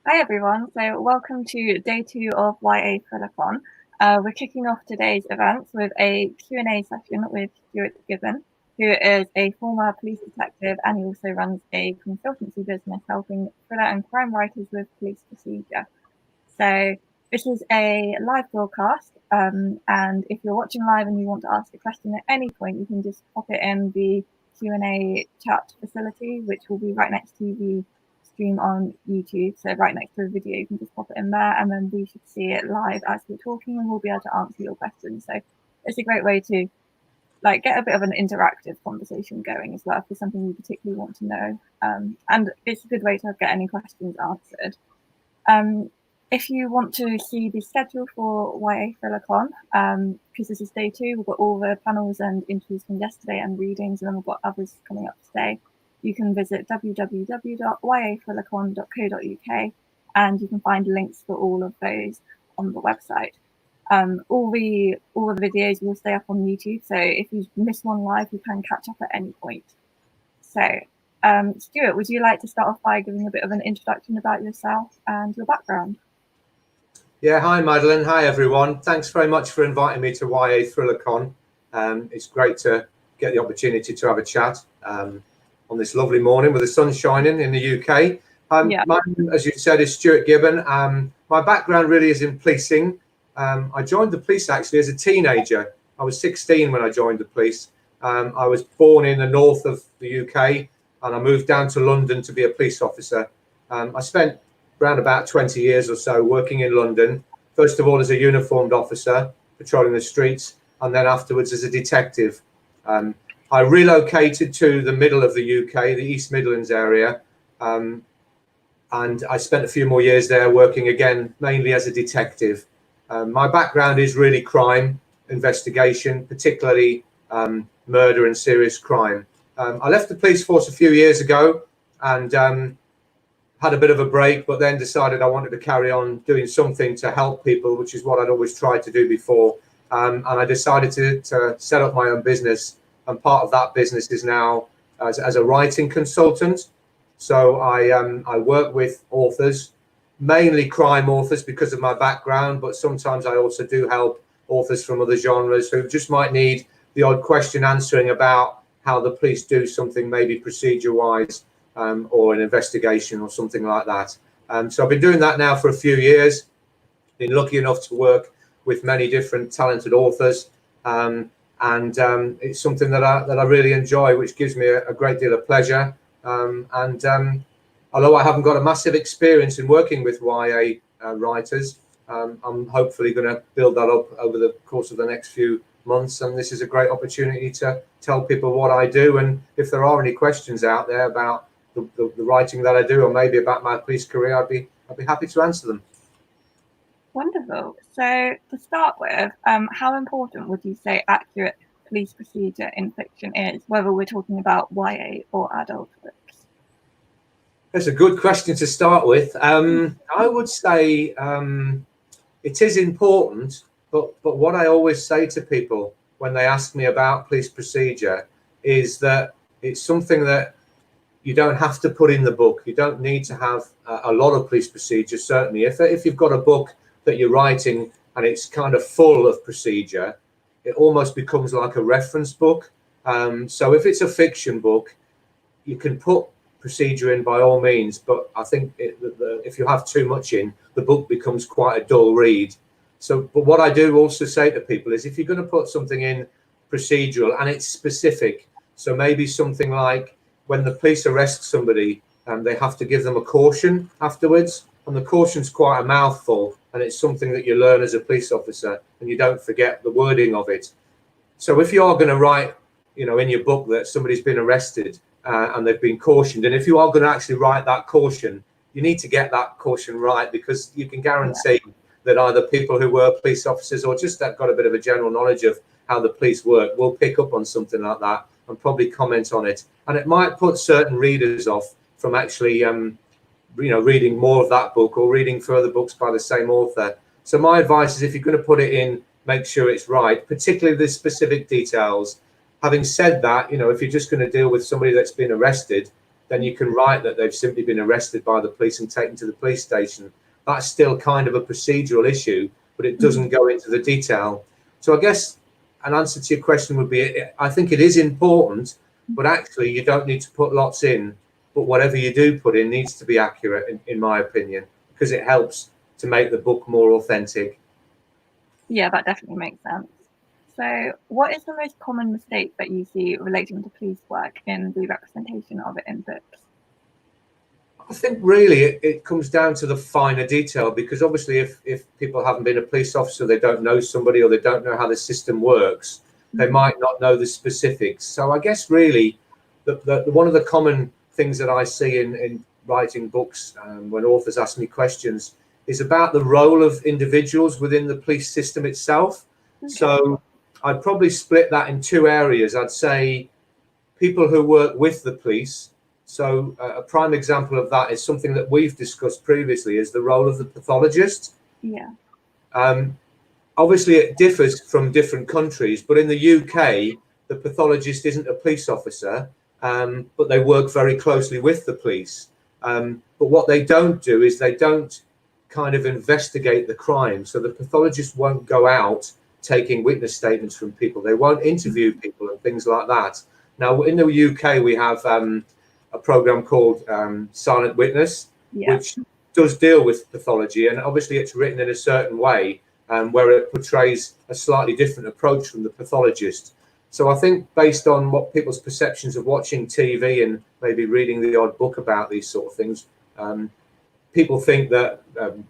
Hi everyone, so welcome to day 2 of YA Thriller-con. We're kicking off today's events with a Q&A session with Stuart Gibbon, who is a former police detective and he also runs a consultancy business helping thriller and crime writers with police procedure. So this is a live broadcast, and if you're watching live and you want to ask a question at any point, you can just pop it in the Q&A chat facility, which will be right next to the stream on YouTube. So right next to the video, you can just pop it in there, and then we should see it live as we're talking, and we'll be able to answer your questions. So it's a great way to get a bit of an interactive conversation going as well if there's something you particularly want to know, and it's a good way to get any questions answered. If you want to see the schedule for YA Thriller-con, because this is day 2, we've got all the panels and interviews from yesterday and readings, and then we've got others coming up today. You can visit www.yathriller-con.co.uk, and you can find links for all of those on the website. All the videos will stay up on YouTube, so if you miss one live, you can catch up at any point. So, Stuart, would you like to start off by giving a bit of an introduction about yourself and your background? Yeah, hi Madeline, hi everyone. Thanks very much for inviting me to YA Thriller-con. It's great to get the opportunity to have a chat on this lovely morning with the sun shining in the UK. My name, as you said, is Stuart Gibbon. My background really is in policing. I joined the police actually as a teenager. I was 16 when I joined the police. I was born in the north of the UK and I moved down to London to be a police officer. I spent around about 20 years or so working in London, first of all as a uniformed officer patrolling the streets, and then afterwards as a detective. I relocated to the middle of the UK, the East Midlands area, and I spent a few more years there working again mainly as a detective. My background is really crime investigation, particularly murder and serious crime. I left the police force a few years ago and had a bit of a break, but then decided I wanted to carry on doing something to help people, which is what I'd always tried to do before. And I decided to set up my own business. And part of that business is now as a writing consultant. So I work with authors, mainly crime authors because of my background, but sometimes I also do help authors from other genres who just might need the odd question answering about how the police do something, maybe procedure-wise, or an investigation or something like that. So I've been doing that now for a few years, been lucky enough to work with many different talented authors, and it's something that I really enjoy, which gives me a great deal of pleasure. Although I haven't got a massive experience in working with YA writers, I'm hopefully going to build that up over the course of the next few months, and this is a great opportunity to tell people what I do, and if there are any questions out there about the writing that I do, or maybe about my police career, I'd be happy to answer them. Wonderful. So to start with, how important would you say accurate police procedure in fiction is, whether we're talking about YA or adult books? That's a good question to start with. I would say it is important, but what I always say to people when they ask me about police procedure is that it's something that you don't have to put in the book. You don't need to have a lot of police procedure. Certainly, if you've got a book that you're writing and it's kind of full of procedure, it almost becomes like a reference book. So if it's a fiction book, you can put procedure in by all means, but I think if you have too much in, the book becomes quite a dull read. So, but what I do also say to people is if you're going to put something in procedural and it's specific, so maybe something like when the police arrest somebody, they have to give them a caution afterwards, and the caution's quite a mouthful, and it's something that you learn as a police officer, and you don't forget the wording of it. So if you are going to write, in your book that somebody's been arrested and they've been cautioned, and if you are going to actually write that caution, you need to get that caution right, because you can guarantee that either people who were police officers or just that got a bit of a general knowledge of how the police work will pick up on something like that and probably comment on it, and it might put certain readers off from actually reading more of that book or reading further books by the same author. So my advice is, if you're going to put it in, make sure it's right, particularly the specific details. Having said that, if you're just going to deal with somebody that's been arrested, then you can write that they've simply been arrested by the police and taken to the police station. That's still kind of a procedural issue, but it doesn't go into the detail. So I guess an answer to your question would be, I think it is important, but actually you don't need to put lots in, but whatever you do put in needs to be accurate, in my opinion, because it helps to make the book more authentic. Yeah, that definitely makes sense. So what is the most common mistake that you see relating to police work in the representation of it in books? I think really it comes down to the finer detail, because obviously if people haven't been a police officer, they don't know somebody, or they don't know how the system works, they might not know the specifics. So I guess really one of the common things that I see in writing books, when authors ask me questions, is about the role of individuals within the police system itself. Okay. So I'd probably split that in two areas. I'd say people who work with the police. So a prime example of that is something that we've discussed previously, is the role of the pathologist. Yeah. Obviously, it differs from different countries, but in the UK, the pathologist isn't a police officer, but they work very closely with the police. But what they don't do is they don't kind of investigate the crime. So the pathologist won't go out taking witness statements from people. They won't interview people and things like that. Now, in the UK, we have a program called Silent Witness, which does deal with pathology, and obviously it's written in a certain way where it portrays a slightly different approach from the pathologist. So I think based on what people's perceptions of watching TV and maybe reading the odd book about these sort of things, people think that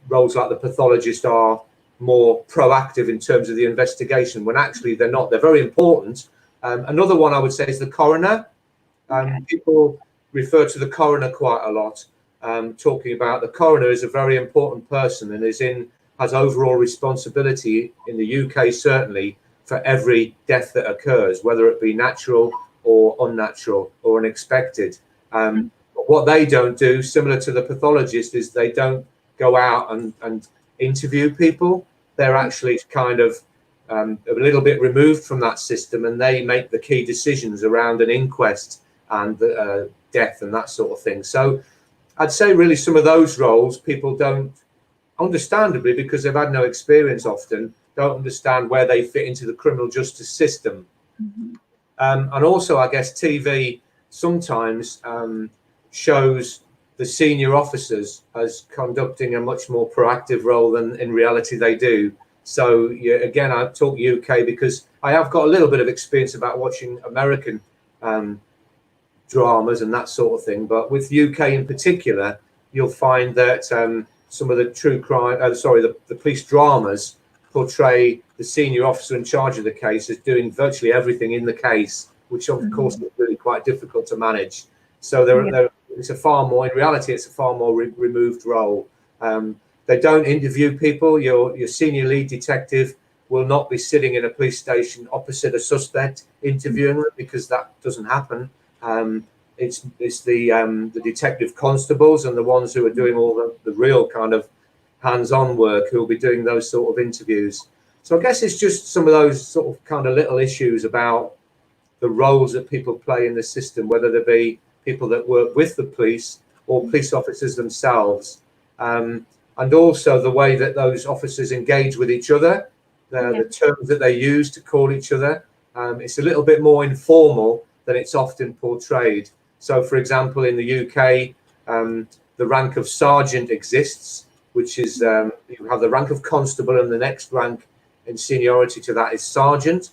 roles like the pathologist are more proactive in terms of the investigation, when actually they're not. They're very important. Another one I would say is the coroner. People refer to the coroner quite a lot, talking about the coroner is a very important person and has overall responsibility in the UK, certainly, for every death that occurs, whether it be natural or unnatural or unexpected. But what they don't do, similar to the pathologist, is they don't go out and interview people. They're actually kind of a little bit removed from that system, and they make the key decisions around an inquest and death and that sort of thing. So I'd say really some of those roles people don't, understandably, because they've had no experience often, don't understand where they fit into the criminal justice system. And also, I guess TV sometimes shows the senior officers as conducting a much more proactive role than in reality they do. So again, I talk UK because I have got a little bit of experience about watching American dramas and that sort of thing. But with UK in particular, you'll find that some of the true crime, the police dramas portray the senior officer in charge of the case as doing virtually everything in the case, which of course is really quite difficult to manage. So it's a far more, in reality, it's a far more removed role. They don't interview people. Your senior lead detective will not be sitting in a police station opposite a suspect interviewing them, because that doesn't happen. It's the detective constables and the ones who are doing all the real kind of hands-on work who will be doing those sort of interviews. So I guess it's just some of those sort of kind of little issues about the roles that people play in the system, whether they be people that work with the police or police officers themselves, and also the way that those officers engage with each other, the terms that they use to call each other. It's a little bit more informal than it's often portrayed. So, for example, in the UK, the rank of sergeant exists, which is you have the rank of constable, and the next rank in seniority to that is sergeant.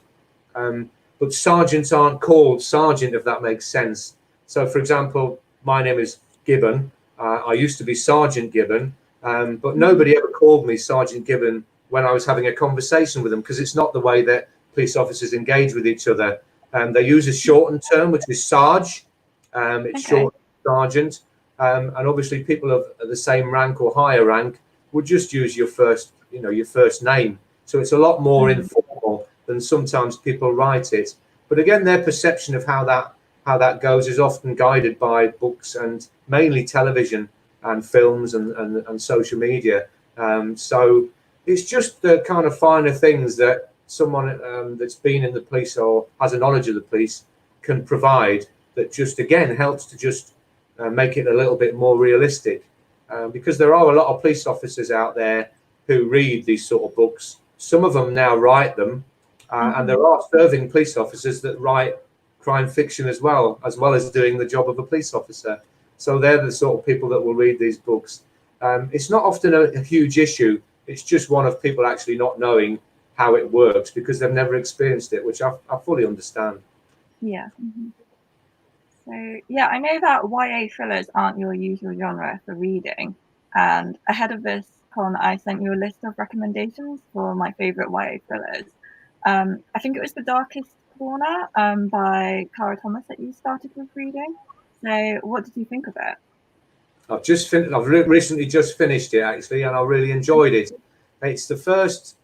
But sergeants aren't called sergeant, if that makes sense. So, for example, my name is Gibbon. I used to be Sergeant Gibbon, but nobody ever called me Sergeant Gibbon when I was having a conversation with them, because it's not the way that police officers engage with each other. They use a shortened term, which is Sarge. It's short sergeant. And obviously people of the same rank or higher rank would just use your first name. So it's a lot more informal than sometimes people write it. But again, their perception of how that goes is often guided by books and mainly television and films and social media. So it's just the kind of finer things that someone that's been in the police or has a knowledge of the police can provide, that just again helps to just make it a little bit more realistic, because there are a lot of police officers out there who read these sort of books. Some of them now write them, and there are serving police officers that write crime fiction as well as doing the job of a police officer. So they're the sort of people that will read these books. It's not often a huge issue. It's just one of people actually not knowing how it works because they've never experienced it, which I fully understand. Yeah. So yeah, I know that YA thrillers aren't your usual genre for reading, and ahead of this con, I sent you a list of recommendations for my favorite YA thrillers. I think it was The Darkest Corner by Cara Thomas that you started with reading. So what did you think of it? I've recently just finished it actually, and I really enjoyed it. It's the first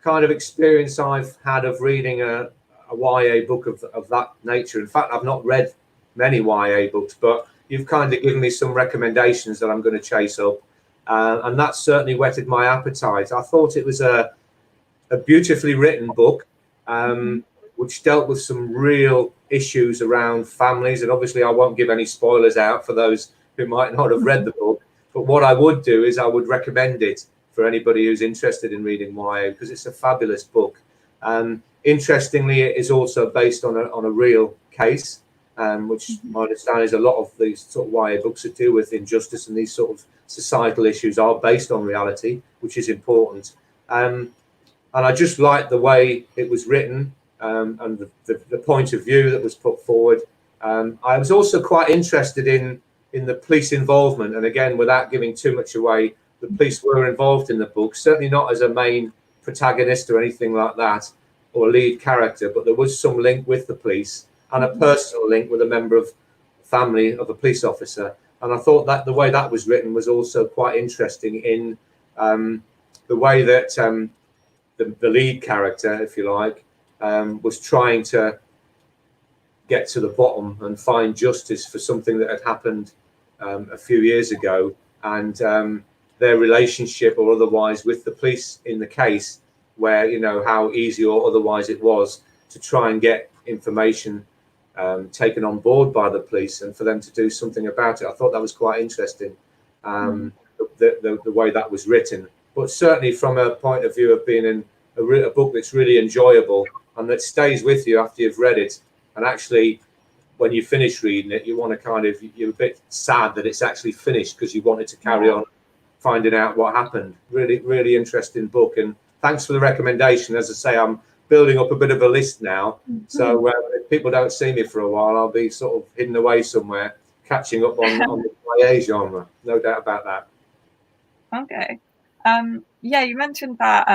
kind of experience I've had of reading a YA book of that nature. In fact, I've not read many YA books, but you've kind of given me some recommendations that I'm going to chase up, and that certainly whetted my appetite. I thought it was a beautifully written book, which dealt with some real issues around families, and obviously I won't give any spoilers out for those who might not have read the book, but what I would do is I would recommend it for anybody who's interested in reading YA, because it's a fabulous book. Interestingly, it is also based on a real case, which my understanding is a lot of these sort of YA books that deal with injustice and these sort of societal issues are based on reality, which is important. And I just liked the way it was written, and the point of view that was put forward. I was also quite interested in the police involvement, and again, without giving too much away, the police were involved in the book, certainly not as a main protagonist or anything like that, or lead character, but there was some link with the police and a personal link with a member of family of a police officer. And I thought that the way that was written was also quite interesting in the way that the lead character, if you like, was trying to get to the bottom and find justice for something that had happened a few years ago, and their relationship or otherwise with the police in the case, where, you know, how easy or otherwise it was to try and get information taken on board by the police and for them to do something about it. I thought that was quite interesting, the way that was written. But certainly from a point of view of being in a book that's really enjoyable and that stays with you after you've read it, and actually when you finish reading it, you want to kind of, you're a bit sad that it's actually finished because you wanted to carry on finding out what happened. Really, really interesting book. And thanks for the recommendation. As I say, I'm building up a bit of a list now. So if people don't see me for a while, I'll be sort of hidden away somewhere, catching up on the YA genre. No doubt about that. Okay. Yeah, you mentioned that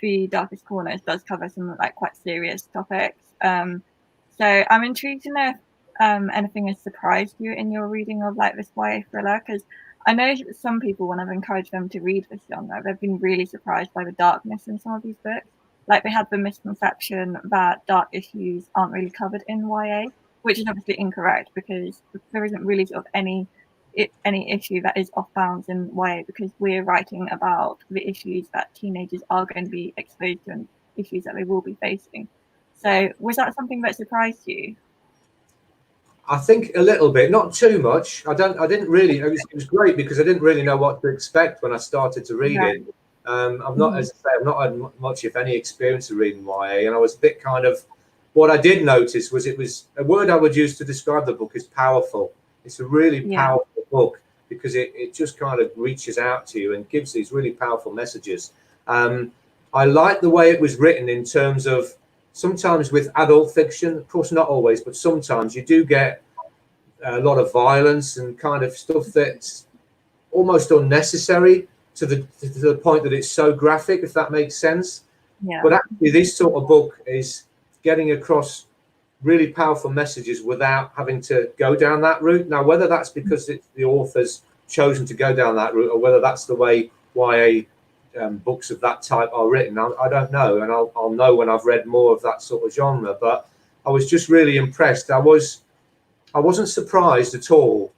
The Darkest Corners does cover some like quite serious topics. So I'm intrigued to know if anything has surprised you in your reading of like this YA thriller, because I know some people, when I've encouraged them to read this genre, they've been really surprised by the darkness in some of these books. Like they had the misconception that dark issues aren't really covered in YA, which is obviously incorrect, because there isn't really sort of any issue that is off bounds in YA, because we're writing about the issues that teenagers are going to be exposed to and issues that they will be facing. So was that something that surprised you? I think a little bit, not too much. I didn't really. It was great because I didn't really know what to expect when I started to read it. I'm not, as I say, I've not had much, if any, experience of reading YA, and I was a bit kind of. What I did notice was it was a word I would use to describe the book is powerful. It's a really powerful book because it just kind of reaches out to you and gives these really powerful messages. I like the way it was written in terms of. Sometimes with adult fiction, of course not always, but sometimes you do get a lot of violence and kind of stuff that's almost unnecessary to the point that it's so graphic, if that makes sense. But actually this sort of book is getting across really powerful messages without having to go down that route. Now, whether that's because the author's chosen to go down that route or whether that's the way YA books of that type are written, I don't know, and I'll know when I've read more of that sort of genre. But I was just really impressed. I wasn't surprised at all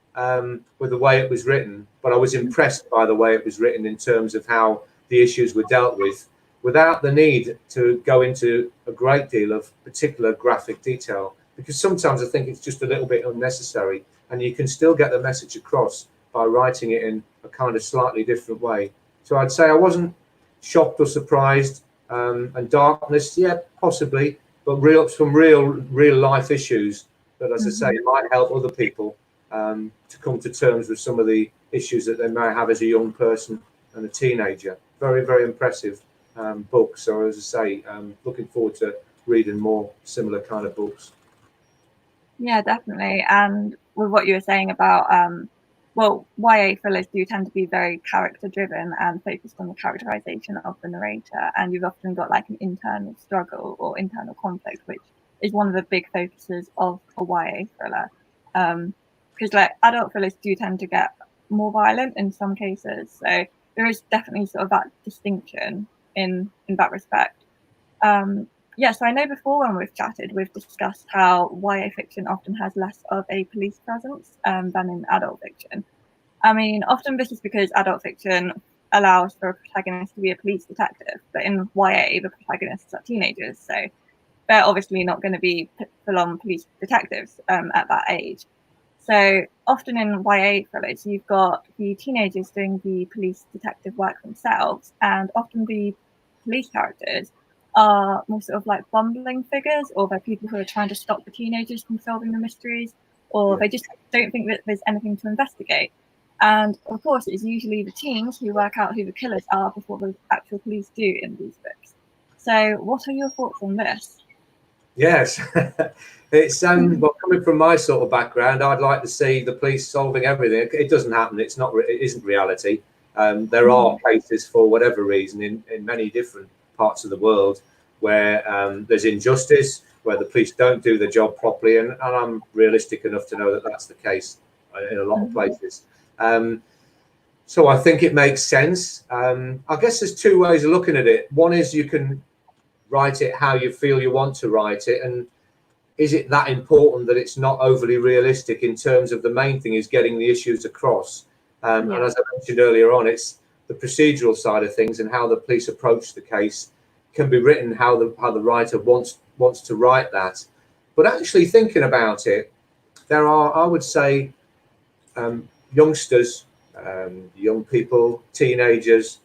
with the way it was written, but I was impressed by the way it was written in terms of how the issues were dealt with, without the need to go into a great deal of particular graphic detail, because sometimes I think it's just a little bit unnecessary. and you can still get the message across by writing it in a kind of slightly different way. So I'd say I wasn't shocked or surprised, and darkness, yeah, possibly, but some real life issues that, as I say, might help other people to come to terms with some of the issues that they may have as a young person and a teenager. Very, very impressive book. So as I say, looking forward to reading more similar kind of books. Yeah, definitely. And with what you were saying about, well, YA thrillers do tend to be very character driven and focused on the characterization of the narrator. And you've often got like an internal struggle or internal conflict, which is one of the big focuses of a YA thriller. Because like adult thrillers do tend to get more violent in some cases. So there is definitely sort of that distinction in that respect. Yeah, so I know before when we've chatted, we've discussed how YA fiction often has less of a police presence than in adult fiction. I mean, often this is because adult fiction allows for a protagonist to be a police detective, but in YA, the protagonists are teenagers, so they're obviously not going to be full-on police detectives at that age. So often in YA thrillers, you've got the teenagers doing the police detective work themselves, and often the police characters are more sort of like bumbling figures, or they're people who are trying to stop the teenagers from solving the mysteries, or they just don't think that there's anything to investigate. And of course, it's usually the teens who work out who the killers are before the actual police do in these books. So what are your thoughts on this? Yes, it's well, coming from my sort of background, I'd like to see the police solving everything. It doesn't happen. It isn't reality. There are cases, for whatever reason, in many different parts of the world where there's injustice, where the police don't do the job properly, and I'm realistic enough to know that that's the case in a lot of places. So I think it makes sense. I guess there's two ways of looking at it. One is you can write it how you feel you want to write it, and is it that important that it's not overly realistic in terms of the main thing is getting the issues across. And as I mentioned earlier on, it's the procedural side of things and how the police approach the case can be written how the writer wants to write that. But actually thinking about it, there are, I would say, youngsters, young people, teenagers.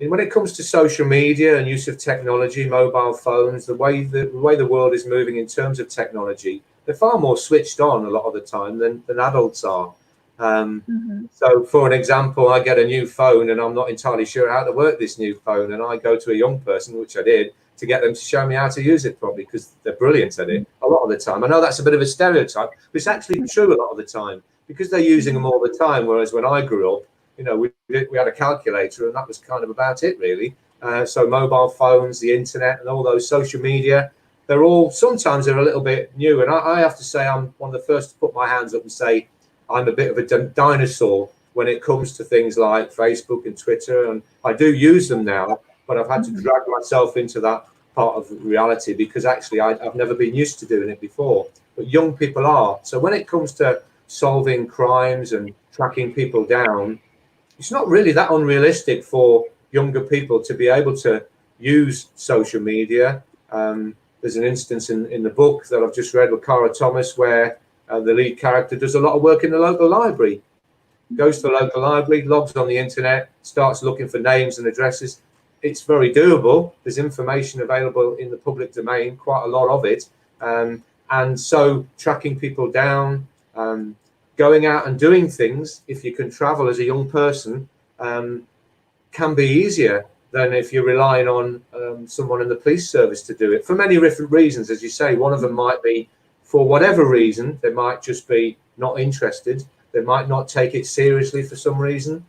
And when it comes to social media and use of technology, mobile phones, the way the world is moving in terms of technology, they're far more switched on a lot of the time than adults are. So for an example, I get a new phone and I'm not entirely sure how to work this new phone, and I go to a young person, which I did, to get them to show me how to use it properly, because they're brilliant at it a lot of the time. I know that's a bit of a stereotype, but it's actually true a lot of the time, because they're using them all the time. Whereas when I grew up, we had a calculator and that was kind of about it, really. So mobile phones, the internet, and all those social media, sometimes they're a little bit new. And I have to say, I'm one of the first to put my hands up and say I'm a bit of a dinosaur when it comes to things like Facebook and Twitter. And I do use them now, but I've had to drag myself into that part of reality, because actually I've never been used to doing it before. But young people are. So when it comes to solving crimes and tracking people down, it's not really that unrealistic for younger people to be able to use social media. There's an instance in the book that I've just read with Cara Thomas where the lead character does a lot of work in the local library, goes to the local library, logs on the internet, starts looking for names and addresses. It's very doable. There's information available in the public domain, quite a lot of it. And so tracking people down, going out and doing things, if you can travel as a young person, can be easier than if you're relying on someone in the police service to do it, for many different reasons. As you say, one of them might be, for whatever reason, they might just be not interested. They might not take it seriously for some reason.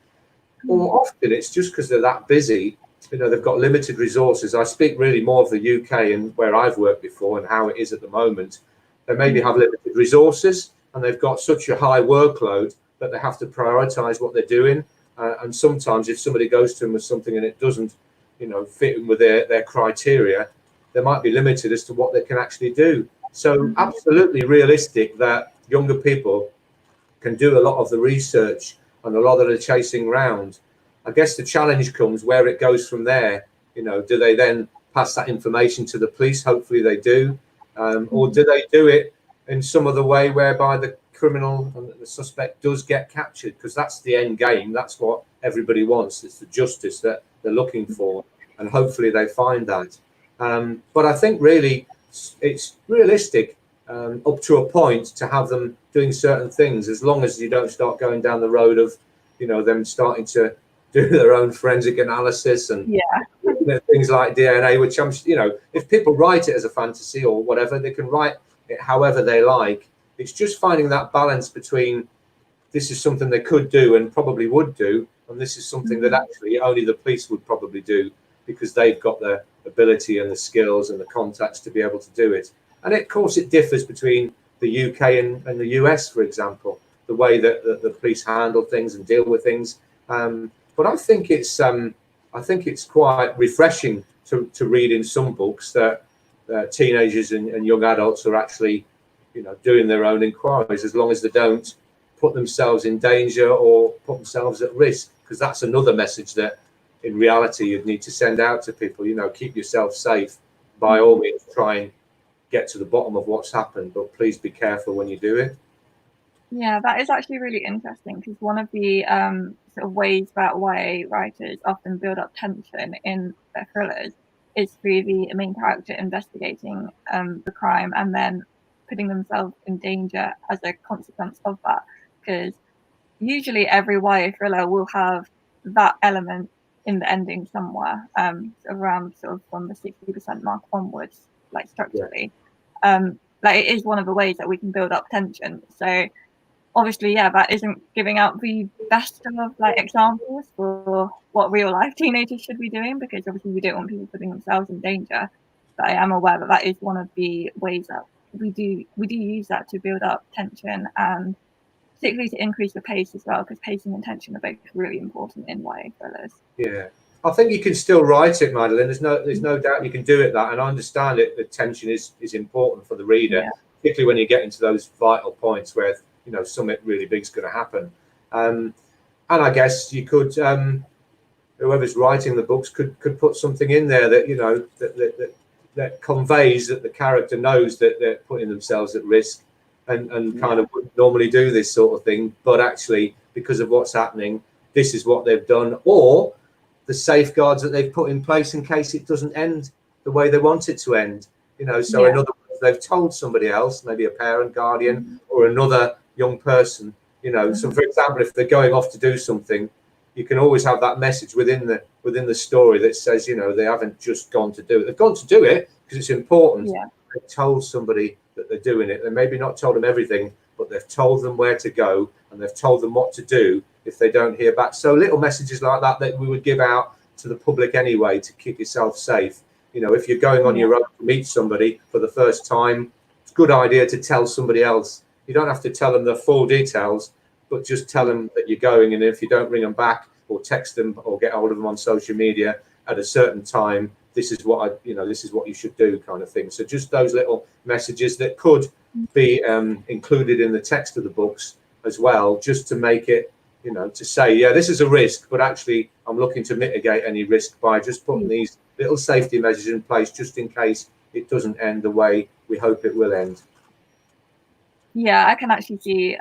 Or often it's just because they're that busy. They've got limited resources. I speak really more of the UK and where I've worked before and how it is at the moment. They maybe have limited resources, and they've got such a high workload that they have to prioritize what they're doing. And sometimes if somebody goes to them with something and it doesn't, fit in with their criteria, they might be limited as to what they can actually do. So absolutely realistic that younger people can do a lot of the research and a lot of the chasing round. I guess the challenge comes where it goes from there. Do they then pass that information to the police? Hopefully they do. Or do they do it in some other way whereby the criminal and the suspect does get captured, because that's the end game. That's what everybody wants. It's the justice that they're looking for, and hopefully they find that. But I think really it's realistic up to a point to have them doing certain things, as long as you don't start going down the road of, you know, them starting to do their own forensic analysis and things like DNA, which I'm, you know, if people write it as a fantasy or whatever, they can write it however they like. It's just finding that balance between this is something they could do and probably would do, and this is something that actually only the police would probably do, because they've got the ability and the skills and the contacts to be able to do it. And of course it differs between the UK and the US, for example, the way that the police handle things and deal with things. But I think it's quite refreshing to read in some books that teenagers and young adults are actually, you know, doing their own inquiries, as long as they don't put themselves in danger or put themselves at risk, because that's another message that in reality you'd need to send out to people. You know, keep yourself safe. By all means, try and get to the bottom of what's happened, but please be careful when you do it. Yeah, that is actually really interesting, because one of the sort of ways that YA writers often build up tension in their thrillers is through the main character investigating the crime and then putting themselves in danger as a consequence of that. Because usually every YA thriller will have that element in the ending somewhere, around sort of from the 60% mark onwards, like structurally. Like, it is one of the ways that we can build up tension. So obviously, yeah, that isn't giving out the best of like examples for what real life teenagers should be doing, because obviously we don't want people putting themselves in danger. But I am aware that that is one of the ways that we do use that to build up tension, and particularly to increase the pace as well, because pacing and tension are both really important in YA thrillers. Yeah, I think you can still write it, Madeline. There's no doubt you can do it. That, and I understand it. The tension is important for the reader, particularly when you get into those vital points where, you know, something really big's going to happen. And I guess you could, whoever's writing the books could put something in there that, you know, that conveys that the character knows that they're putting themselves at risk, and kind of would normally do this sort of thing, but actually, because of what's happening, this is what they've done, or the safeguards that they've put in place in case it doesn't end the way they want it to end. You know, so in other words, they've told somebody else, maybe a parent, guardian, or another young person, you know. So for example, if they're going off to do something, you can always have that message within the story that says, you know, they haven't just gone to do it. They've gone to do it because it's important. They've told somebody that they're doing it. They maybe not told them everything, but they've told them where to go, and they've told them what to do if they don't hear back. So little messages like that we would give out to the public anyway, to keep yourself safe. You know, if you're going on your own to meet somebody for the first time, it's a good idea to tell somebody else. You don't have to tell them the full details, but just tell them that you're going, and if you don't ring them back or text them or get hold of them on social media at a certain time, this is what this is what you should do, kind of thing. So just those little messages that could be included in the text of the books as well, just to make it, you know, to say, yeah, this is a risk, but actually I'm looking to mitigate any risk by just putting these little safety measures in place, just in case it doesn't end the way we hope it will end. Yeah, I can actually see,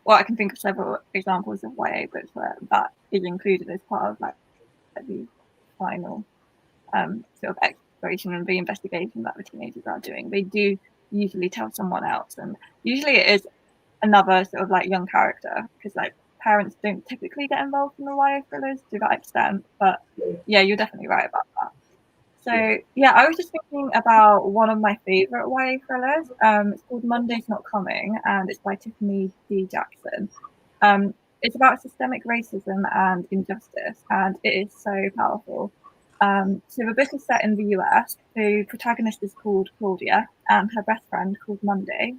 well, I can think of several examples of YA books where that is included as part of like the final sort of exploration and reinvestigation that the teenagers are doing. They do usually tell someone else, and usually it is another sort of like young character, because like parents don't typically get involved in the YA thrillers to that extent. But yeah, you're definitely right about that. So yeah, I was just thinking about one of my favorite YA thrillers. It's called Monday's Not Coming, and it's by Tiffany D. Jackson. It's about systemic racism and injustice, and it is so powerful. So the book is set in the US. The protagonist is called Claudia, and her best friend called Monday.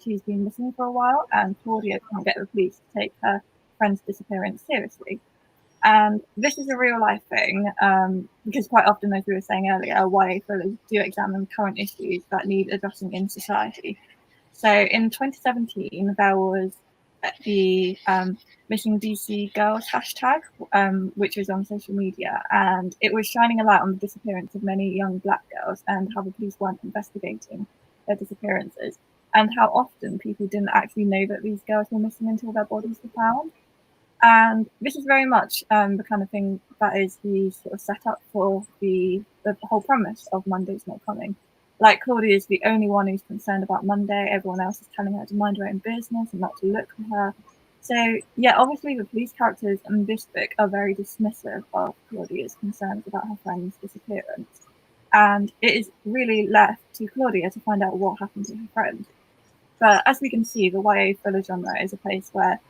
She's been missing for a while, and Claudia can't get the police to take her friend's disappearance seriously. And this is a real life thing, because quite often, as we were saying earlier, YA thrillers do examine current issues that need addressing in society. So in 2017, there was the Missing DC Girls hashtag, which was on social media, and it was shining a light on the disappearance of many young Black girls and how the police weren't investigating their disappearances. and how often people didn't actually know that these girls were missing until their bodies were found. And this is very much the kind of thing that is the sort of setup for the whole premise of Monday's Not Coming. Like, Claudia is the only one who's concerned about Monday. Everyone else is telling her to mind her own business and not to look for her. So, yeah, obviously the police characters in this book are very dismissive of Claudia's concerns about her friend's disappearance. And it is really left to Claudia to find out what happened to her friend. But as we can see, the YA thriller genre is a place where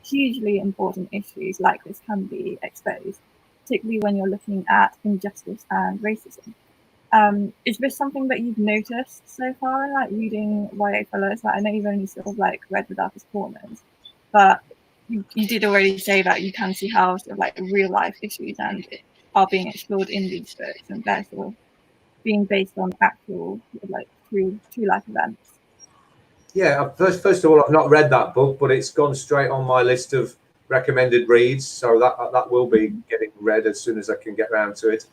hugely important issues like this can be exposed, particularly when you're looking at injustice and racism. Is this something that you've noticed so far in like reading YA thrillers? Like, I know you've only sort of like read The Darkest Corners, but you did already say that you can see how sort of like real life issues and are being explored in these books, and they're sort of being based on actual like true life events. Yeah, first of all, I've not read that book, but it's gone straight on my list of recommended reads, so that will be getting read as soon as I can get around to it.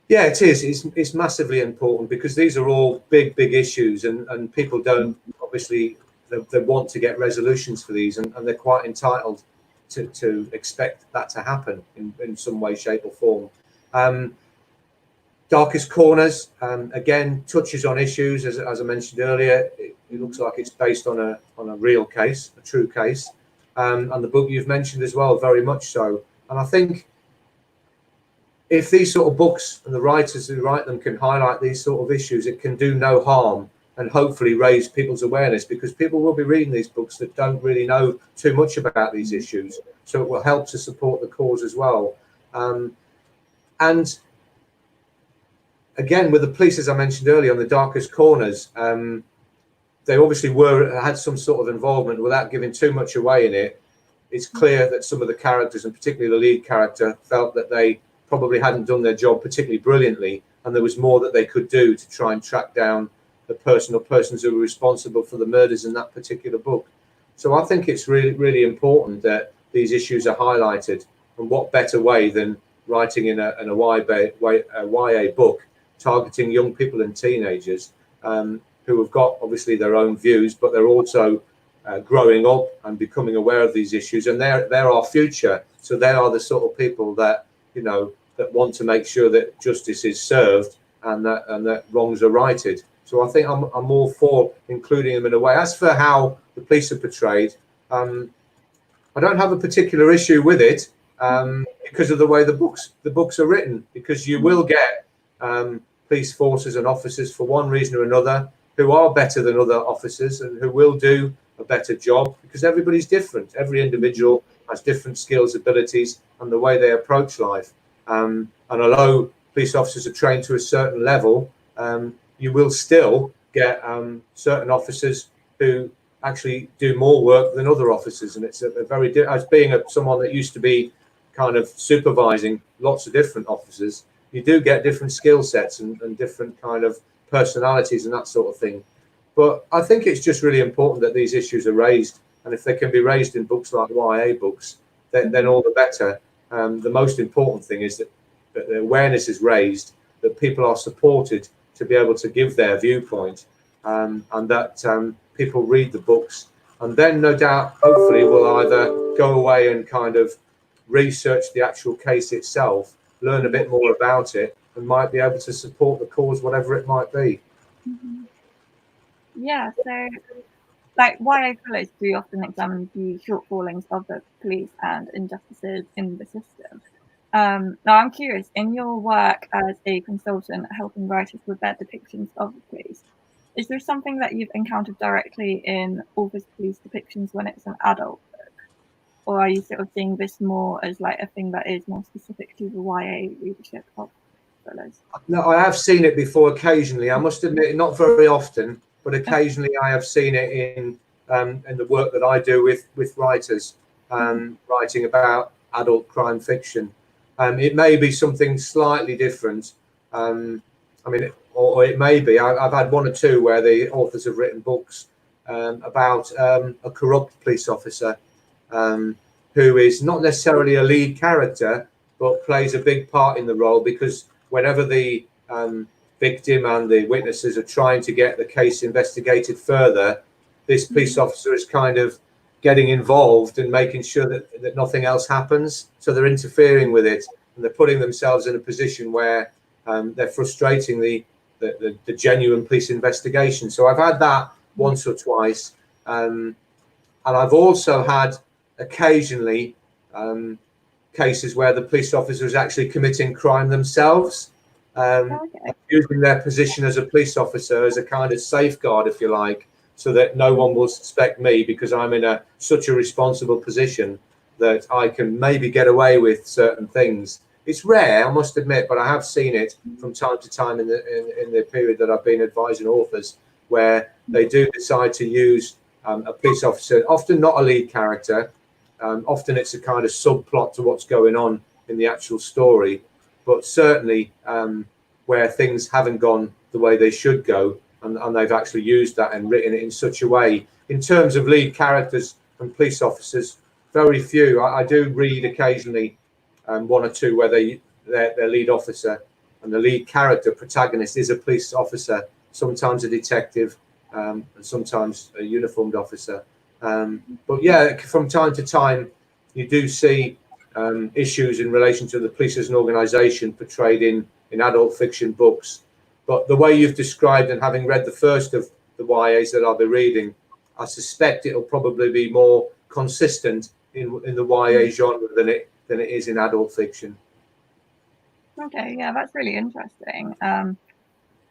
Yeah, it is. It's massively important because these are all big issues, and people don't obviously they want to get resolutions for these, and they're quite entitled to expect that to happen in some way, shape, or form. Darkest Corners, again, touches on issues, as I mentioned earlier. It looks like it's based on a real case, a true case. And the book you've mentioned as well, very much so. And I think if these sort of books and the writers who write them can highlight these sort of issues, it can do no harm and hopefully raise people's awareness, because people will be reading these books that don't really know too much about these issues. So it will help to support the cause as well. And again, with the police, as I mentioned earlier, on The Darkest Corners, they obviously had some sort of involvement. Without giving too much away in it, it's clear that some of the characters, and particularly the lead character, felt that they probably hadn't done their job particularly brilliantly, and there was more that they could do to try and track down the person or persons who were responsible for the murders in that particular book. So I think it's really important that these issues are highlighted, and what better way than writing in a YA book targeting young people and teenagers who have got obviously their own views, but they're also growing up and becoming aware of these issues, and they're our future. So they are the sort of people that, you know, that want to make sure that justice is served and that wrongs are righted. So I think I'm all for including them in a way. As for how the police are portrayed, I don't have a particular issue with it because of the way the books are written, because you will get police forces and officers, for one reason or another, who are better than other officers and who will do a better job, because everybody's different. Every individual has different skills, abilities, and the way they approach life. And although police officers are trained to a certain level, you will still get certain officers who actually do more work than other officers. And it's a very, as being someone that used to be kind of supervising lots of different officers, you do get different skill sets and different kind of personalities and that sort of thing. But I think it's just really important that these issues are raised, and if they can be raised in books like YA books, then all the better. The most important thing is that the awareness is raised, that people are supported to be able to give their viewpoint, and that people read the books, and then no doubt, hopefully, will either go away and kind of research the actual case itself, learn a bit more about it, and might be able to support the cause, whatever it might be. Mm-hmm. Yeah, so like YA thrillers do often examine the shortfallings of the police and injustices in the system. Now I'm curious, in your work as a consultant helping writers with their depictions of the police, is there something that you've encountered directly in authors' police depictions when it's an adult book? Or are you sort of seeing this more as like a thing that is more specific to the YA readership of thrillers? No, I have seen it before occasionally. I must admit, not very often, but occasionally I have seen it in the work that I do with writers, writing about adult crime fiction. It may be something slightly different. I mean, or it may be. I've had one or two where the authors have written books about a corrupt police officer who is not necessarily a lead character, but plays a big part in the role, because whenever the victim and the witnesses are trying to get the case investigated further, this police officer is kind of getting involved and making sure that nothing else happens. So they're interfering with it, and they're putting themselves in a position where they're frustrating the genuine police investigation. So I've had that once or twice, and I've also had occasionally cases where the police officer is actually committing crime themselves, using their position as a police officer as a kind of safeguard, if you like, so that no one will suspect me because I'm in such a responsible position that I can maybe get away with certain things. It's rare, I must admit, but I have seen it from time to time in the period that I've been advising authors, where they do decide to use a police officer, often not a lead character. Often it's a kind of subplot to what's going on in the actual story, but certainly where things haven't gone the way they should go, and they've actually used that and written it in such a way. In terms of lead characters and police officers, very few. I do read occasionally one or two where their lead officer and the lead character protagonist is a police officer, sometimes a detective, and sometimes a uniformed officer. But yeah, from time to time, you do see issues in relation to the police as an organisation portrayed in adult fiction books. But the way you've described, and having read the first of the YAs that I'll be reading, I suspect it'll probably be more consistent in the YA genre than it is in adult fiction. Okay, yeah, that's really interesting.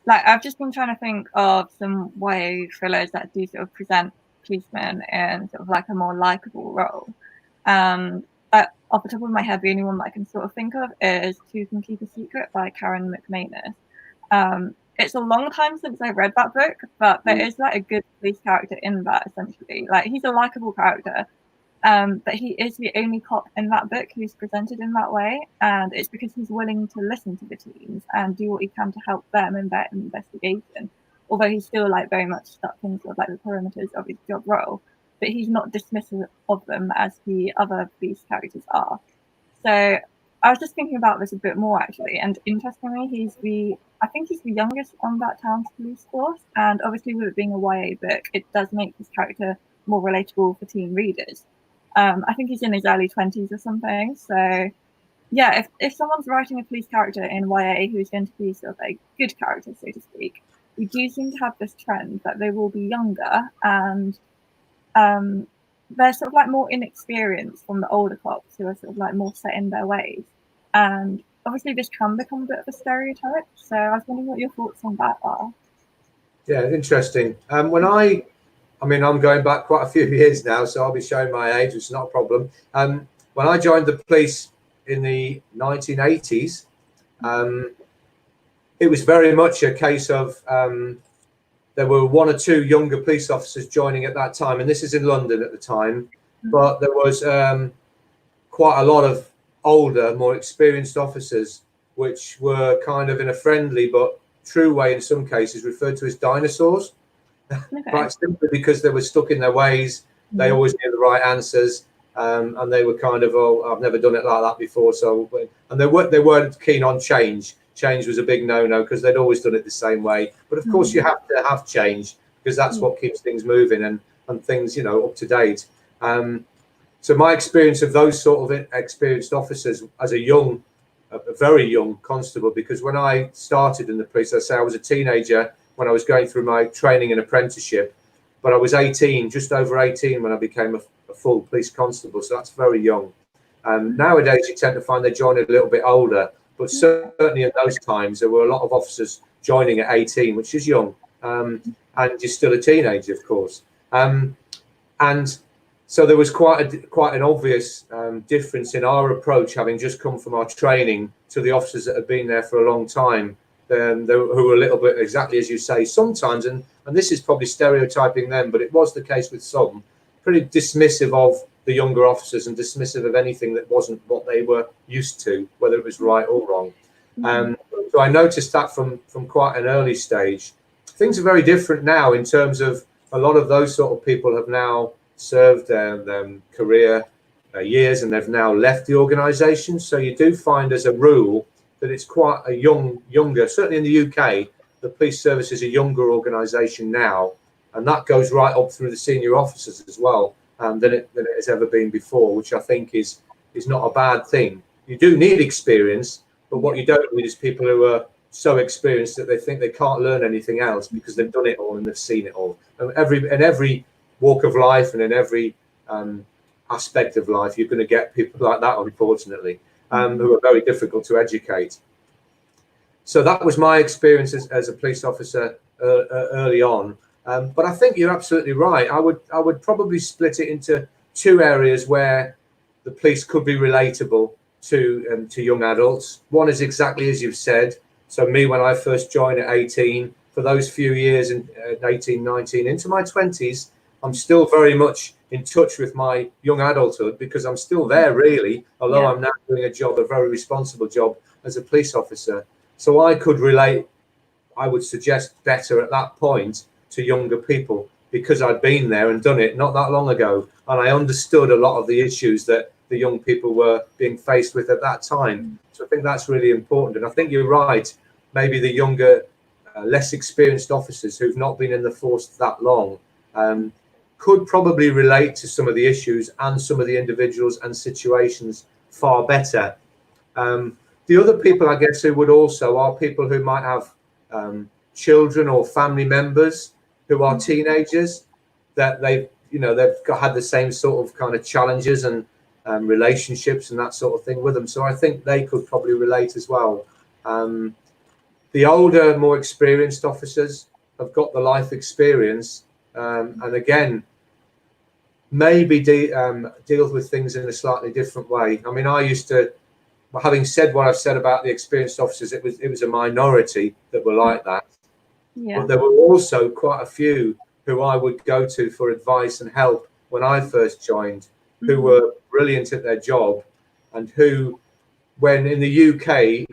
Like, I've just been trying to think of some YA thrillers that do sort of present policemen in sort of like a more likable role. Off the top of my head, the only one that I can sort of think of is Two Can Keep a Secret by Karen McManus. It's a long time since I've read that book, but there is like a good police character in that, essentially. Like, he's a likable character, but he is the only cop in that book who's presented in that way, and it's because he's willing to listen to the teens and do what he can to help them in their investigation, although he's still like very much stuck in sort of like the perimeters of his job role, but he's not dismissive of them as the other police characters are. So I was just thinking about this a bit more, actually, and interestingly, I think he's the youngest on that town's police force, and obviously with it being a YA book, it does make his character more relatable for teen readers. I think he's in his early 20s or something. So yeah, if someone's writing a police character in YA who's going to be sort of a good character, so to speak, we do seem to have this trend that they will be younger, and they're sort of like more inexperienced from the older cops who are sort of like more set in their ways. And obviously this can become a bit of a stereotype. So I was wondering what your thoughts on that are. Yeah, interesting. I mean, I'm going back quite a few years now, so I'll be showing my age, which is not a problem. When I joined the police in the 1980s, it was very much a case of there were one or two younger police officers joining at that time, and this is in London at the time, but there was quite a lot of older, more experienced officers, which were kind of in a friendly but true way in some cases referred to as dinosaurs. Okay. Quite simply because they were stuck in their ways. They always knew the right answers, and they were kind of, oh, I've never done it like that before. So, and they weren't keen on change. Change was a big no-no because they'd always done it the same way. But of course, you have to have change because that's what keeps things moving and things, you know, up to date. So my experience of those sort of experienced officers as a very young constable, because when I started in the police, I was a teenager when I was going through my training and apprenticeship, but I was 18, just over 18 when I became a full police constable. So that's very young. Nowadays, you tend to find they join a little bit older, but certainly at those times, there were a lot of officers joining at 18, which is young, and you're still a teenager, of course. And so there was quite an obvious difference in our approach, having just come from our training, to the officers that had been there for a long time. Who were a little bit, exactly as you say, sometimes, and this is probably stereotyping them, but it was the case with some, pretty dismissive of the younger officers and dismissive of anything that wasn't what they were used to, whether it was right or wrong. So I noticed that from quite an early stage. Things are very different now in terms of a lot of those sort of people have now served their career years and they've now left the organisation. So you do find as a rule that it's quite a younger, certainly in the UK, the police service is a younger organisation now, and that goes right up through the senior officers as well, than it has ever been before, which I think is not a bad thing. You do need experience, but what you don't need is people who are so experienced that they think they can't learn anything else because they've done it all and they've seen it all. And in every walk of life and in every aspect of life, you're going to get people like that, unfortunately, who are very difficult to educate. So that was my experience as a police officer early on. But I think you're absolutely right. I would probably split it into two areas where the police could be relatable to young adults. One is exactly as you've said. So me, when I first joined at 18, for those few years in 18, 19, into my 20s, I'm still very much in touch with my young adulthood because I'm still there, really, although I'm now doing a very responsible job as a police officer. So I could relate, I would suggest, better at that point to younger people because I'd been there and done it not that long ago. And I understood a lot of the issues that the young people were being faced with at that time. So I think that's really important. And I think you're right. Maybe the younger, less experienced officers who've not been in the force that long could probably relate to some of the issues and some of the individuals and situations far better. The other people, I guess, who would also are people who might have children or family members who are teenagers, that they've had the same sort of kind of challenges and relationships and that sort of thing with them. So I think they could probably relate as well. The older, more experienced officers have got the life experience, and again, maybe deal with things in a slightly different way. I mean, I used to, having said what I've said about the experienced officers, it was a minority that were like that. But there were also quite a few who I would go to for advice and help when I first joined, who were brilliant at their job, and who, when in the UK,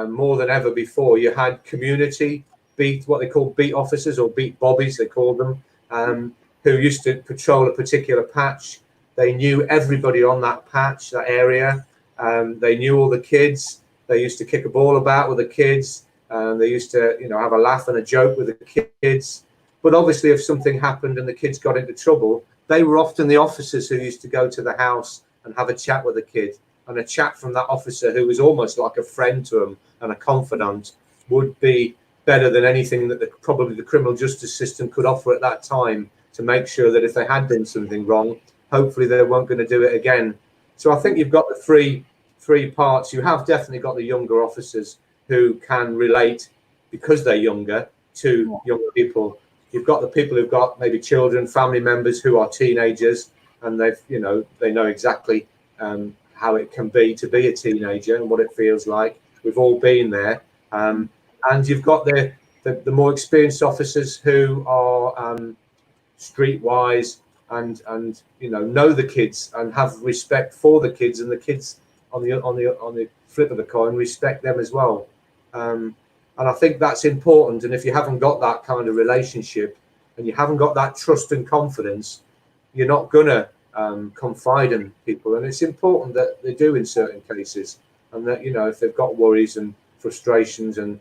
more than ever before, you had community beat, what they call beat officers or beat bobbies, they called them, who used to patrol a particular patch. They knew everybody on that patch, that area. They knew all the kids. They used to kick a ball about with the kids. They used to, have a laugh and a joke with the kids. But obviously, if something happened and the kids got into trouble, they were often the officers who used to go to the house and have a chat with the kid. And a chat from that officer, who was almost like a friend to them and a confidant, would be better than anything that probably the criminal justice system could offer at that time, to make sure that if they had done something wrong, hopefully they weren't going to do it again. So I think you've got the three parts. You have definitely got the younger officers who can relate because they're younger to younger people. You've got the people who've got maybe children, family members who are teenagers, and they know exactly how it can be to be a teenager and what it feels like. We've all been there. And you've got the more experienced officers who are streetwise and know the kids and have respect for the kids, and the kids on the flip of the coin respect them as well. And I think that's important. And if you haven't got that kind of relationship and you haven't got that trust and confidence, you're not gonna confide in people. And it's important that they do in certain cases, and that if they've got worries and frustrations and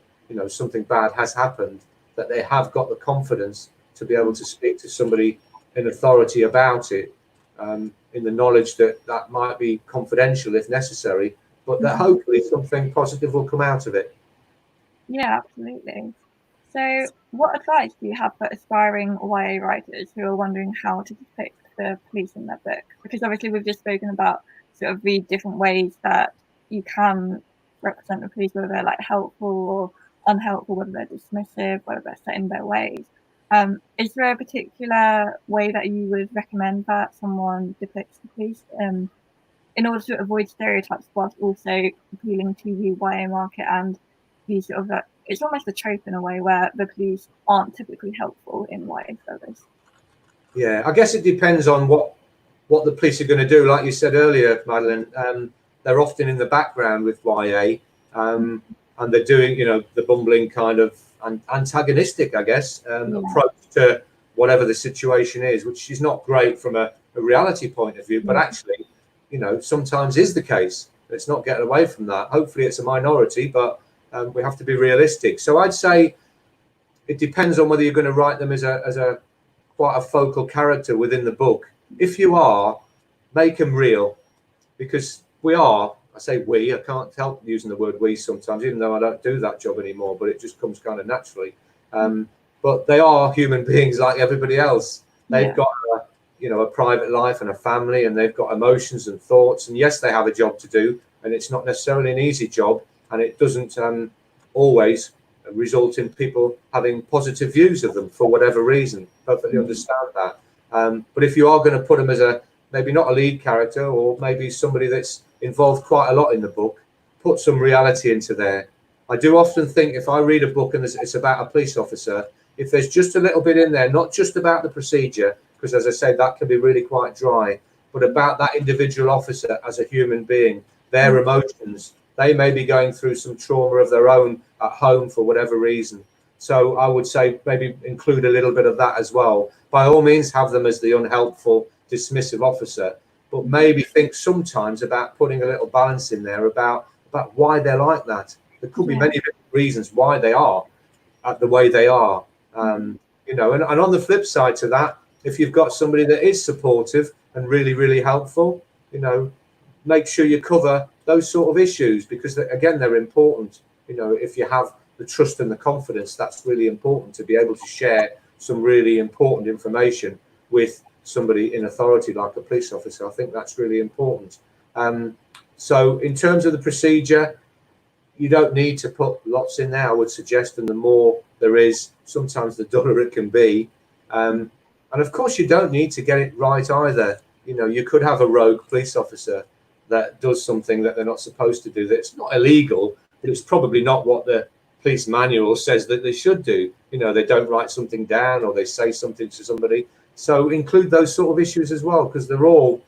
something bad has happened, that they have got the confidence to be able to speak to somebody in authority about it, in the knowledge that that might be confidential if necessary, but that hopefully something positive will come out of it. Yeah, absolutely. So what advice do you have for aspiring YA writers who are wondering how to depict the police in their book? Because obviously we've just spoken about sort of the different ways that you can represent the police, whether they're like helpful or unhelpful, whether they're dismissive, whether they're set in their ways. Is there a particular way that you would recommend that someone depicts the police in order to avoid stereotypes, whilst also appealing to the YA market and the sort of it's almost a trope in a way where the police aren't typically helpful in YA service? Yeah, I guess it depends on what the police are going to do. Like you said earlier, Madeline, they're often in the background with YA, and they're doing, the bumbling kind of antagonistic, I guess, approach to whatever the situation is, which is not great from a reality point of view, but actually, sometimes is the case. Let's not get away from that. Hopefully it's a minority, but we have to be realistic. So I'd say it depends on whether you're going to write them as a quite a focal character within the book. If you are, make them real, because we are. I say we. I can't help using the word we sometimes, even though I don't do that job anymore. But it just comes kind of naturally. But they are human beings like everybody else. They've got a private life and a family, and they've got emotions and thoughts. And yes, they have a job to do, and it's not necessarily an easy job, and it doesn't always result in people having positive views of them for whatever reason. Perfectly understand that. But if you are going to put them as maybe not a lead character, or maybe somebody that's involved quite a lot in the book, put some reality into there. I do often think if I read a book and it's about a police officer, if there's just a little bit in there, not just about the procedure, because as I said, that can be really quite dry, but about that individual officer as a human being, their emotions. They may be going through some trauma of their own at home for whatever reason. So I would say maybe include a little bit of that as well. By all means, have them as the unhelpful, dismissive officer, but maybe think sometimes about putting a little balance in there about why they're like that. There could be many different reasons why they are the way they are. And on the flip side to that, if you've got somebody that is supportive and really, really helpful, make sure you cover those sort of issues, because again, they're important. If you have the trust and the confidence, that's really important, to be able to share some really important information with somebody in authority like a police officer. I think that's really important. So in terms of the procedure, you don't need to put lots in there, I would suggest, and the more there is, sometimes the duller it can be. And of course, you don't need to get it right either. You could have a rogue police officer that does something that they're not supposed to do. That's not illegal, but it's probably not what the police manual says that they should do. They don't write something down, or they say something to somebody. So include those sort of issues as well, because they're all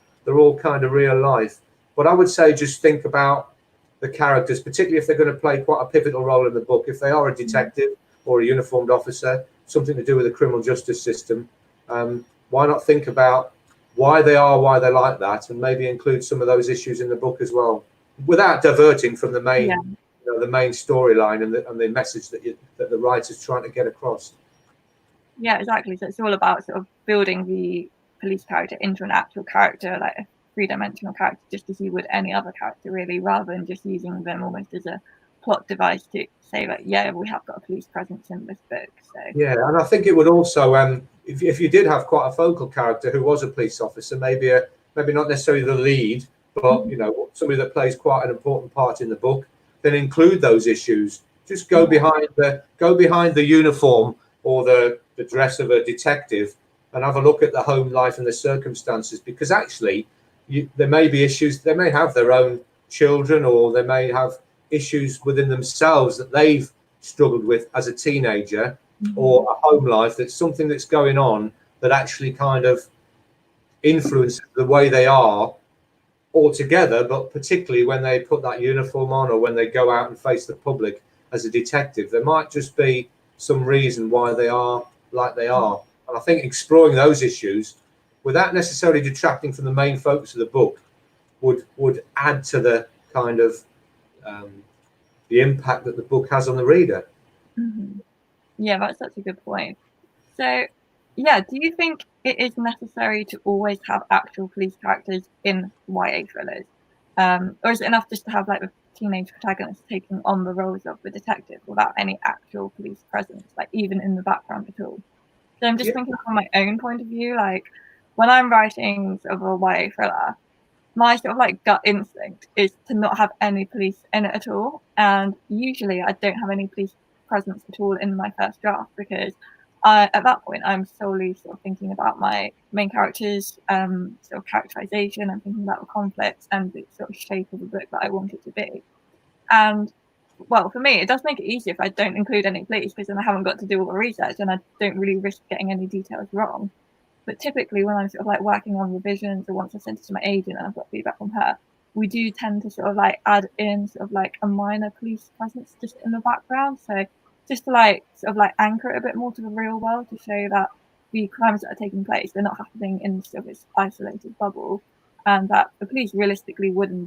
kind of real life. But I would say just think about the characters, particularly if they're going to play quite a pivotal role in the book. If they are a detective or a uniformed officer, something to do with the criminal justice system, why not think about why they're like that, and maybe include some of those issues in the book as well, without diverting from the main, the main storyline and the message that the writer's trying to get across. Yeah, exactly. So it's all about sort of building the police character into an actual character, like a three-dimensional character, just as you would any other character, really, rather than just using them almost as a plot device to say, like, yeah, we have got a police presence in this book. So yeah, and I think it would also, if you did have quite a focal character who was a police officer, maybe not necessarily the lead, but somebody that plays quite an important part in the book, then include those issues. Just go behind the uniform or the dress of a detective and have a look at the home life and the circumstances, because actually there may be issues. They may have their own children, or they may have issues within themselves that they've struggled with as a teenager, or a home life, that's something that's going on that actually kind of influences the way they are altogether, but particularly when they put that uniform on, or when they go out and face the public as a detective. There might just be some reason why they are like they are. And I think exploring those issues without necessarily detracting from the main focus of the book would add to the kind of the impact that the book has on the reader. Yeah, that's such a good point. So yeah, do you think it is necessary to always have actual police characters in YA thrillers, or is it enough just to have like the teenage protagonist taking on the roles of the detective without any actual police presence, like even in the background at all? So I'm just thinking from my own point of view, like when I'm writing sort of a YA thriller, my sort of like gut instinct is to not have any police in it at all, and usually I don't have any police presence at all in my first draft, because at that point I'm solely sort of thinking about my main character's sort of characterization. I'm thinking about the conflicts and the sort of shape of the book that I want it to be. And well, for me, it does make it easier if I don't include any police, because then I haven't got to do all the research and I don't really risk getting any details wrong. But typically when I'm sort of like working on revisions, or once I sent it to my agent and I've got feedback from her, we do tend to sort of like add in sort of like a minor police presence just in the background. So just to like sort of like anchor it a bit more to the real world, to show that the crimes that are taking place, they're not happening in sort of this isolated bubble, and that the police realistically would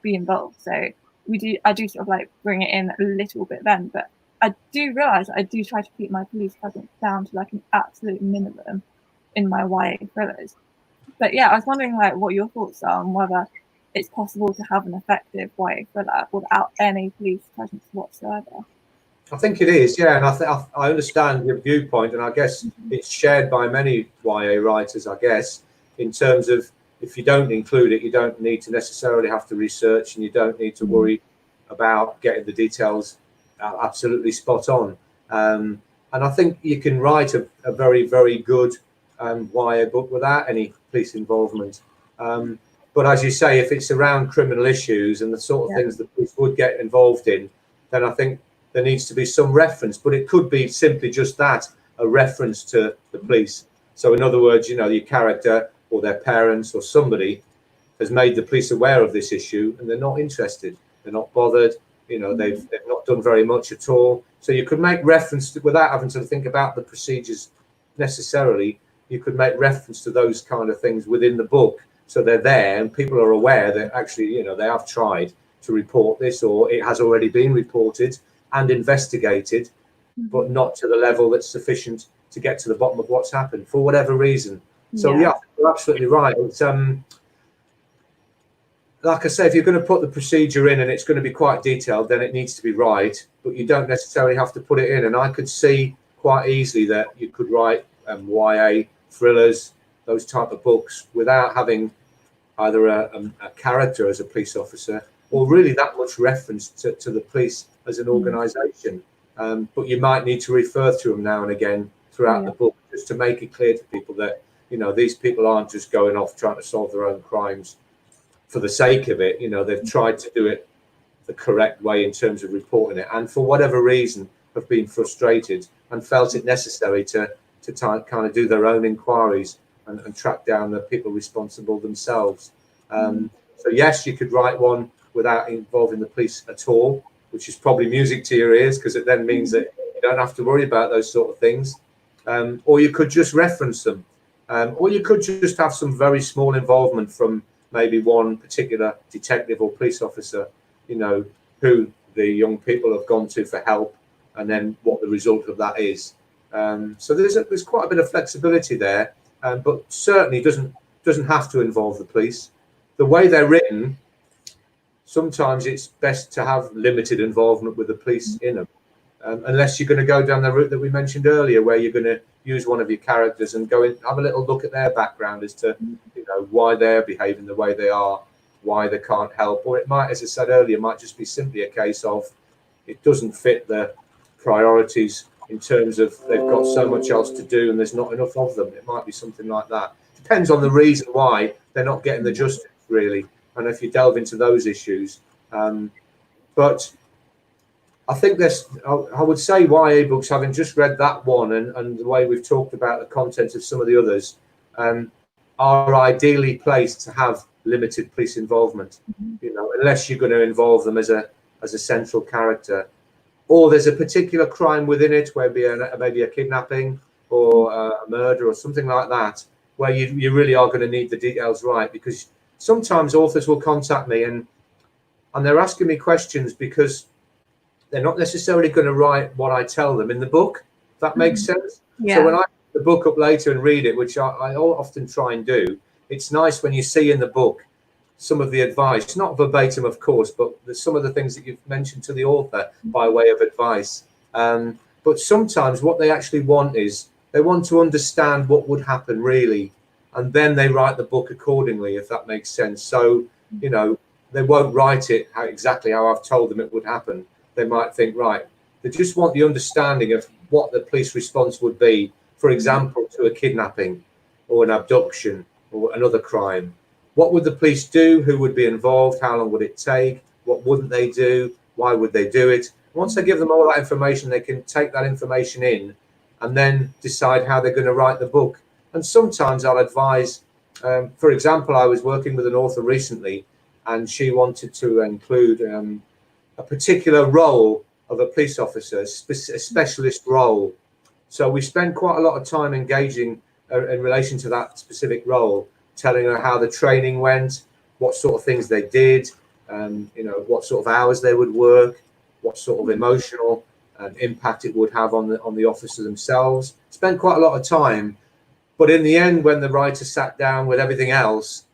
be involved. So I do sort of like bring it in a little bit then, but I do realise I do try to keep my police presence down to like an absolute minimum in my YA thrillers. But yeah, I was wondering like what your thoughts are on whether it's possible to have an effective YA thriller without any police presence whatsoever. I think it is, yeah, and I understand your viewpoint, and I guess it's shared by many YA writers, I guess, in terms of if you don't include it, you don't need to necessarily have to research, and you don't need to worry about getting the details absolutely spot on. And I think you can write a very, very good YA book without any police involvement. But as you say, if it's around criminal issues and the sort of things the police would get involved in, then I think there needs to be some reference, but it could be simply just that, a reference to the police. So in other words, you know, your character or their parents or somebody has made the police aware of this issue and they're not interested, they're not bothered, you know, they've not done very much at all. So you could make reference to, without having to think about the procedures necessarily, you could make reference to those kind of things within the book. So they're there and people are aware that actually, you know, they have tried to report this, or it has already been reported and investigated, but not to the level that's sufficient to get to the bottom of what's happened for whatever reason. So yeah, you're absolutely right. It's like I say, if you're going to put the procedure in and it's going to be quite detailed, then it needs to be right, but you don't necessarily have to put it in. And I could see quite easily that you could write YA thrillers, those type of books, without having either a character as a police officer or really that much reference to the police as an organisation. But you might need to refer to them now and again throughout the book, just to make it clear to people that, you know, these people aren't just going off trying to solve their own crimes for the sake of it. You know, they've tried to do it the correct way in terms of reporting it, and for whatever reason have been frustrated and felt it necessary to kind of do their own inquiries and track down the people responsible themselves. So yes, you could write one without involving the police at all, which is probably music to your ears, because it then means that you don't have to worry about those sort of things. Or you could just reference them, or you could just have some very small involvement from maybe one particular detective or police officer, you know, who the young people have gone to for help, and then what the result of that is. So there's quite a bit of flexibility there, but certainly doesn't have to involve the police. The way they're written, sometimes it's best to have limited involvement with the police in them, unless you're going to go down the route that we mentioned earlier, where you're going to use one of your characters and go in, have a little look at their background as to, you know, why they're behaving the way they are, why they can't help. Or it might, as I said earlier, might just be simply a case of it doesn't fit the priorities in terms of they've got so much else to do and there's not enough of them. It might be something like that. Depends on the reason why they're not getting the justice, really, and if you delve into those issues. But I think I would say YA books, having just read that one and the way we've talked about the content of some of the others, are ideally placed to have limited police involvement, you know, unless you're going to involve them as a central character, or there's a particular crime within it, where maybe a kidnapping or a murder or something like that, where you really are going to need the details right, because sometimes authors will contact me and they're asking me questions because they're not necessarily going to write what I tell them in the book, if that makes sense. So when I pick the book up later and read it, which I often try and do, it's nice when you see in the book some of the advice, not verbatim, of course, but some of the things that you've mentioned to the author by way of advice. But sometimes what they actually want is they want to understand what would happen really, and then they write the book accordingly, if that makes sense. So, you know, they won't write it exactly how I've told them it would happen. They might think, right, they just want the understanding of what the police response would be, for example, to a kidnapping or an abduction or another crime. What would the police do? Who would be involved? How long would it take? What wouldn't they do? Why would they do it? Once they give them all that information, they can take that information in and then decide how they're going to write the book. And sometimes I'll advise, for example, I was working with an author recently, and she wanted to include a particular role of a police officer, a specialist role. So we spent quite a lot of time engaging in relation to that specific role, telling her how the training went, what sort of things they did, you know, what sort of hours they would work, what sort of emotional impact it would have on the officer themselves. Spent quite a lot of time, but in the end, when the writer sat down with everything else,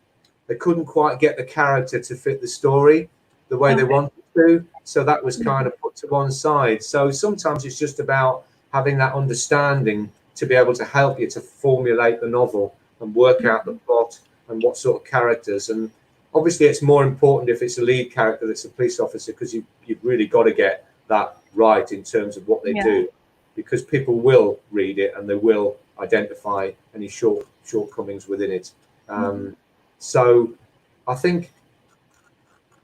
they couldn't quite get the character to fit the story the way they wanted to. So that was kind of put to one side. So sometimes it's just about having that understanding to be able to help you to formulate the novel and work out the plot and what sort of characters. And obviously it's more important if it's a lead character that's a police officer, because you've really got to get that right in terms of what they do, because people will read it and they will identify any shortcomings within it. So I think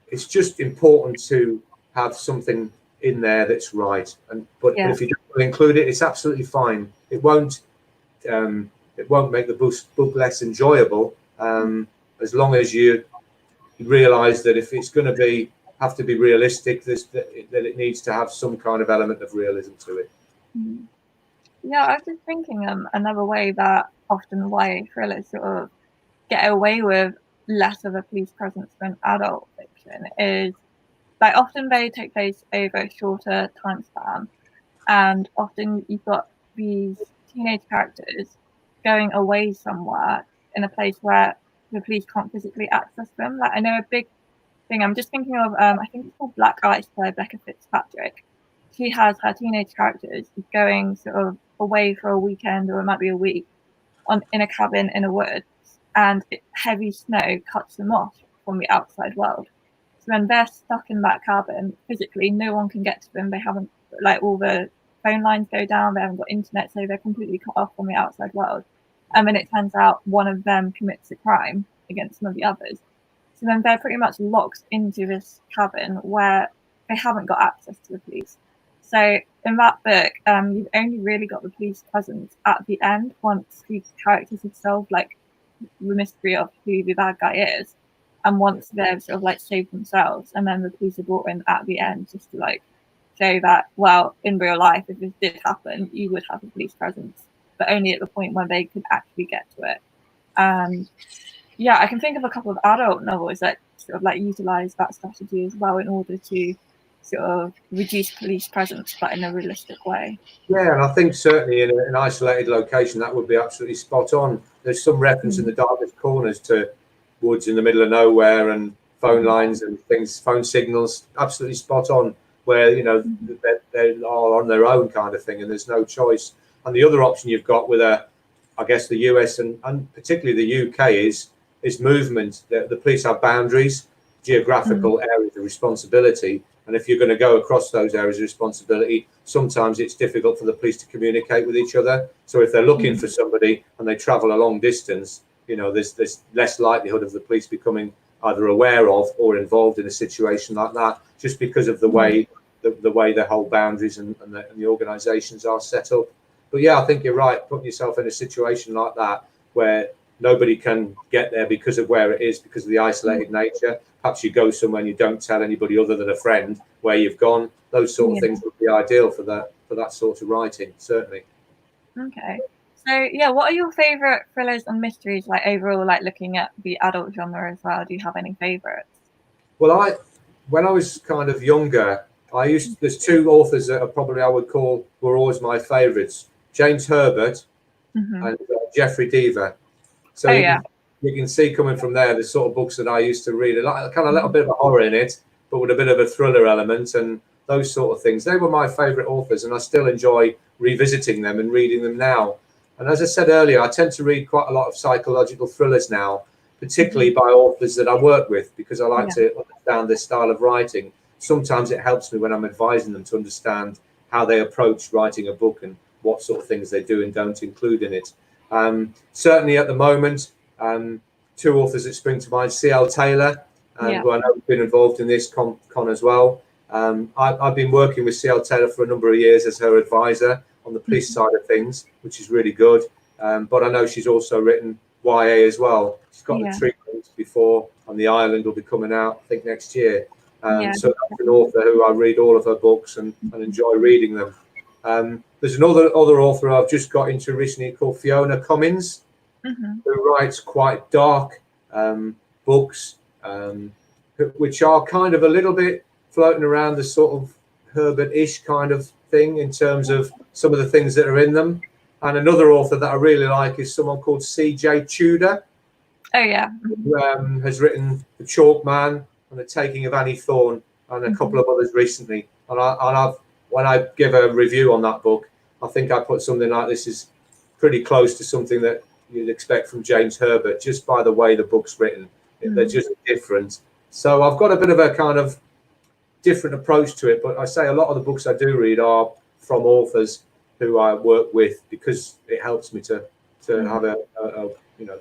it's just important to have something in there that's right. But if you don't include it, it's absolutely fine. It won't make the book less enjoyable, as long as you realise that if it's going to have to be realistic, that it needs to have some kind of element of realism to it. Yeah, I was just thinking another way that often YA thrillers sort of get away with less of a police presence than adult fiction is, like, often they take place over a shorter time span, and often you've got these teenage characters going away somewhere in a place where the police can't physically access them. Like, I know a big thing, I'm just thinking of, I think it's called Black Ice by Becca Fitzpatrick. She has her teenage characters going sort of away for a weekend, or it might be a week, in a cabin in a wood, and heavy snow cuts them off from the outside world. So when they're stuck in that cabin, physically no one can get to them. They haven't, like, all the phone lines go down, they haven't got internet, so they're completely cut off from the outside world. And then it turns out one of them commits a crime against some of the others. So then they're pretty much locked into this cabin where they haven't got access to the police. So in that book, you've only really got the police presence at the end, once the characters have solved, like, the mystery of who the bad guy is, and once they've sort of, like, saved themselves, and then the police are brought in at the end just to, like, show that, well, in real life, if this did happen, you would have a police presence, but only at the point when they could actually get to it. Yeah, I can think of a couple of adult novels that sort of, like, utilize that strategy as well in order to sort of reduce police presence, but in a realistic way. Yeah, and I think certainly in an isolated location that would be absolutely spot on. There's some reference in the darkest corners to woods in the middle of nowhere and phone lines and things, phone signals, absolutely spot on, where, you know, they are on their own kind of thing and there's no choice. And the other option you've got with I guess the US and particularly the UK is movement. The police have boundaries, geographical areas of responsibility. And if you're going to go across those areas of responsibility, sometimes it's difficult for the police to communicate with each other. So if they're looking for somebody and they travel a long distance, you know, there's less likelihood of the police becoming either aware of or involved in a situation like that, just because of the way the whole boundaries and the organisations are set up. But yeah, I think you're right. Putting yourself in a situation like that where nobody can get there because of where it is, because of the isolated nature. Perhaps you go somewhere and you don't tell anybody other than a friend where you've gone. Those sort of things would be ideal for that sort of writing, certainly. Okay. So yeah, what are your favourite thrillers and mysteries, like, overall, like, looking at the adult genre as well? Do you have any favourites? Well, when I was kind of younger, there's two authors that I would call were always my favourites: James Herbert and Jeffrey Deaver. So you can see coming from there the sort of books that I used to read, kind of a little bit of a horror in it, but with a bit of a thriller element and those sort of things. They were my favourite authors, and I still enjoy revisiting them and reading them now. And as I said earlier, I tend to read quite a lot of psychological thrillers now, particularly by authors that I work with, because I like to understand their style of writing. Sometimes it helps me when I'm advising them to understand how they approach writing a book and what sort of things they do and don't include in it. Certainly at the moment, two authors that spring to mind: C.L. Taylor, who I know has been involved in this con as well. I've been working with C.L. Taylor for a number of years as her advisor on the police side of things, which is really good. But I know she's also written YA as well. She's got The Treatment before, and The Island will be coming out, I think, next year. So that's an author who I read all of her books and enjoy reading them. There's another author I've just got into recently called Fiona Cummings, who writes quite dark books, which are kind of a little bit floating around the sort of Herbert-ish kind of thing in terms of some of the things that are in them. And another author that I really like is someone called C.J. Tudor. Oh yeah. Who has written The Chalk Man and The Taking of Annie Thorne and a couple of others recently. And when I give a review on that book, I think I put something like this is pretty close to something that you'd expect from James Herbert, just by the way the book's written. They're just different. So I've got a bit of a kind of different approach to it, but I say a lot of the books I do read are from authors who I work with, because it helps me to have a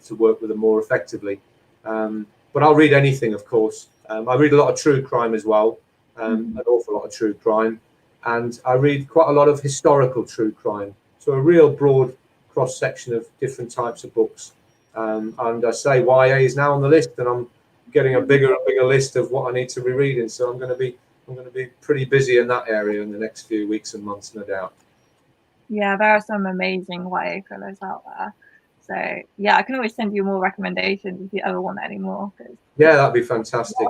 to work with them more effectively. But I'll read anything, of course. I read a lot of true crime as well, an awful lot of true crime, and I read quite a lot of historical true crime. So a real broad cross section of different types of books. And I say YA is now on the list, and I'm getting a bigger and bigger list of what I need to be reading. So I'm going to be pretty busy in that area in the next few weeks and months, no doubt. Yeah, there are some amazing YA thrillers out there. So yeah, I can always send you more recommendations if you ever want any more. Yeah, that'd be fantastic.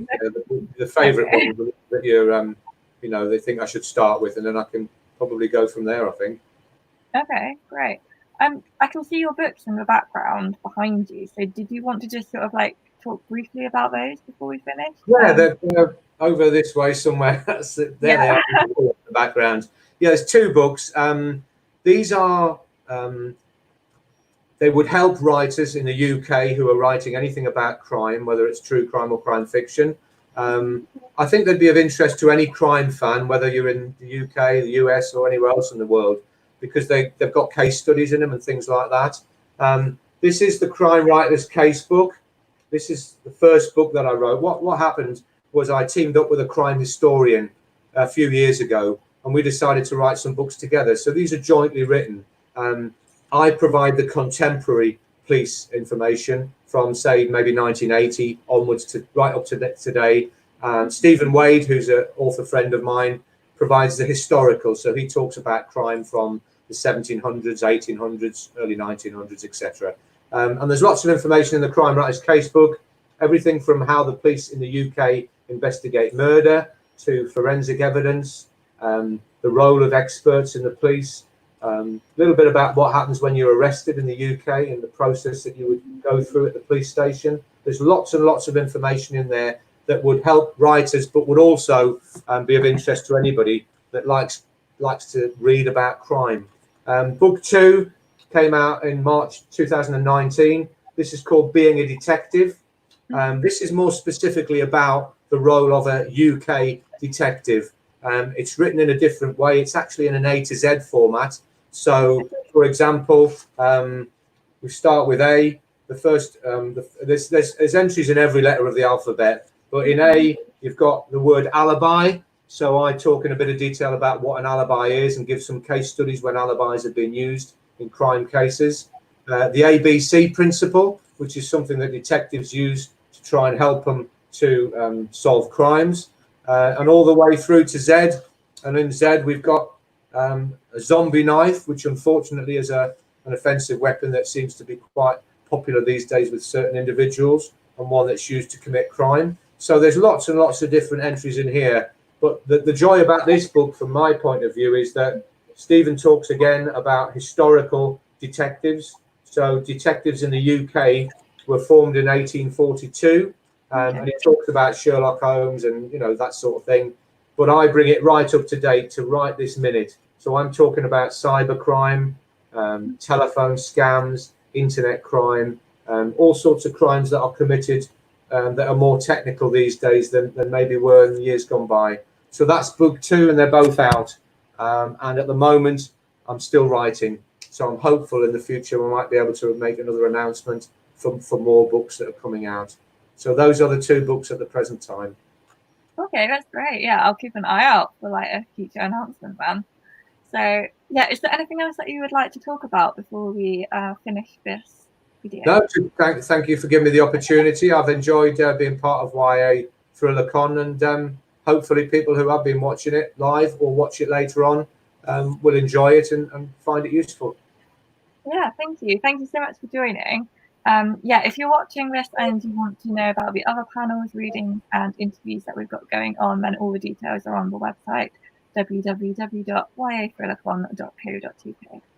The favourite one that you're, they think I should start with, and then I can probably go from there, I think. Okay, great. I can see your books in the background behind you. So did you want to just sort of like talk briefly about those before we finish? Yeah, they're over this way somewhere. There they are in the background. Yeah, there's two books. These are they would help writers in the UK who are writing anything about crime, whether it's true crime or crime fiction. I think they'd be of interest to any crime fan, whether you're in the UK, the US, or anywhere else in the world, because they've got case studies in them and things like that. This is the Crime Writer's Case book. This is the first book that I wrote. What happened was I teamed up with a crime historian a few years ago, and we decided to write some books together. So these are jointly written. I provide the contemporary police information from, say, maybe 1980 onwards to right up to today. Stephen Wade, who's an author friend of mine, provides the historical. So he talks about crime from the 1700s, 1800s, early 1900s, etc. And there's lots of information in the Crime Writer's Case book, everything from how the police in the UK investigate murder to forensic evidence, the role of experts in the police, a little bit about what happens when you're arrested in the UK and the process that you would go through at the police station. There's lots and lots of information in there that would help writers, but would also be of interest to anybody that likes to read about crime. Book 2 came out in March 2019. This is called Being a Detective. This is more specifically about the role of a UK detective. It's written in a different way. It's actually in an A to Z format. So, for example, we start with A. The first, there's entries in every letter of the alphabet, but in A, you've got the word alibi. So I talk in a bit of detail about what an alibi is and give some case studies when alibis have been used in crime cases. The ABC principle, which is something that detectives use to try and help them to solve crimes. And all the way through to Z. And in Z, we've got a zombie knife, which unfortunately is an offensive weapon that seems to be quite popular these days with certain individuals, and one that's used to commit crime. So there's lots and lots of different entries in here. But the joy about this book, from my point of view, is that Stephen talks again about historical detectives. So detectives in the UK were formed in 1842. And he talks about Sherlock Holmes and, that sort of thing. But I bring it right up to date to right this minute. So I'm talking about cybercrime, telephone scams, internet crime, all sorts of crimes that are committed that are more technical these days than maybe were in the years gone by. So that's book 2, and they're both out. And at the moment, I'm still writing. So I'm hopeful in the future we might be able to make another announcement for more books that are coming out. So those are the 2 books at the present time. Okay, that's great. Yeah, I'll keep an eye out for like a future announcement then. So yeah, is there anything else that you would like to talk about before we finish this video? No, thank you for giving me the opportunity. I've enjoyed being part of YA ThrillerCon, and hopefully people who have been watching it live or watch it later on will enjoy it and find it useful. Yeah, thank you. Thank you so much for joining. Yeah, if you're watching this and you want to know about the other panels, readings and interviews that we've got going on, then all the details are on the website, www.yathrillercon.co.uk.